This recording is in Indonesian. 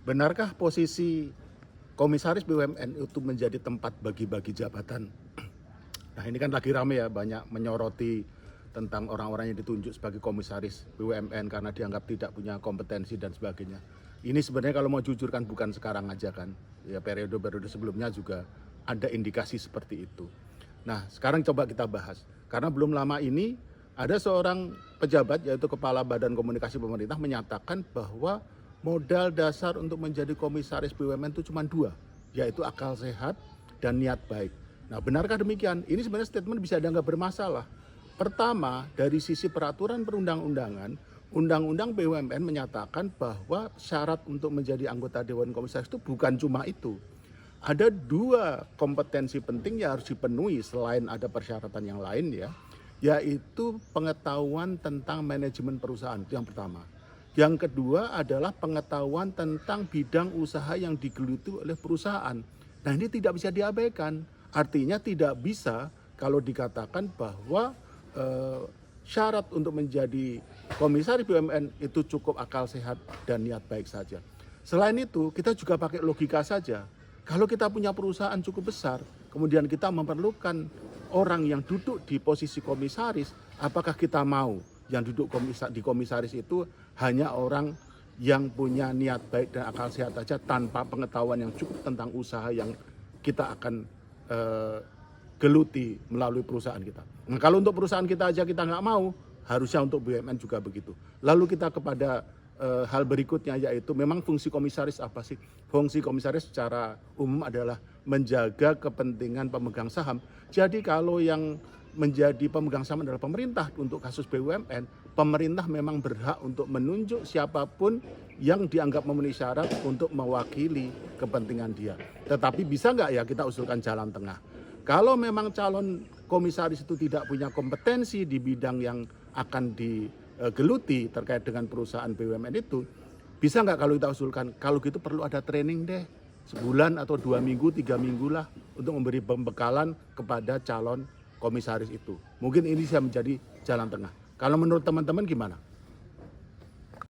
Benarkah posisi komisaris BUMN itu menjadi tempat bagi-bagi jabatan? Nah ini kan lagi rame ya, banyak menyoroti tentang orang-orang yang ditunjuk sebagai komisaris BUMN karena dianggap tidak punya kompetensi dan sebagainya. Ini sebenarnya kalau mau jujur kan bukan sekarang aja kan, ya periode-periode sebelumnya juga ada indikasi seperti itu. Nah sekarang coba kita bahas, karena belum lama ini ada seorang pejabat yaitu Kepala Badan Komunikasi Pemerintah menyatakan bahwa modal dasar untuk menjadi komisaris BUMN itu cuma dua, yaitu akal sehat dan niat baik. Nah benarkah demikian? Ini sebenarnya statement bisa dianggap bermasalah. Pertama, dari sisi peraturan perundang-undangan, Undang-Undang BUMN menyatakan bahwa syarat untuk menjadi anggota Dewan Komisaris itu bukan cuma itu. Ada dua kompetensi penting yang harus dipenuhi selain ada persyaratan yang lain ya, yaitu pengetahuan tentang manajemen perusahaan, itu yang pertama. Yang kedua adalah pengetahuan tentang bidang usaha yang digeluti oleh perusahaan. Nah ini tidak bisa diabaikan, artinya tidak bisa kalau dikatakan bahwa syarat untuk menjadi komisaris BUMN itu cukup akal sehat dan niat baik saja. Selain itu, kita juga pakai logika saja. Kalau kita punya perusahaan cukup besar, kemudian kita memerlukan orang yang duduk di posisi komisaris, apakah kita mau yang duduk di komisaris itu hanya orang yang punya niat baik dan akal sehat saja tanpa pengetahuan yang cukup tentang usaha yang kita akan geluti melalui perusahaan kita. Nah, kalau untuk perusahaan kita aja kita nggak mau, harusnya untuk BUMN juga begitu. Lalu kita kepada hal berikutnya, yaitu memang fungsi komisaris apa sih? Fungsi komisaris secara umum adalah menjaga kepentingan pemegang saham. Jadi kalau yang menjadi pemegang saham adalah pemerintah untuk kasus BUMN, pemerintah memang berhak untuk menunjuk siapapun yang dianggap memenuhi syarat untuk mewakili kepentingan dia. Tetapi bisa nggak ya kita usulkan jalan tengah? Kalau memang calon komisaris itu tidak punya kompetensi di bidang yang akan digeluti terkait dengan perusahaan BUMN itu, bisa nggak kalau kita usulkan, kalau gitu perlu ada training deh, sebulan atau 2 minggu, 3 minggu lah untuk memberi pembekalan kepada calon komisaris itu. Mungkin ini bisa menjadi jalan tengah. Kalau menurut teman-teman gimana?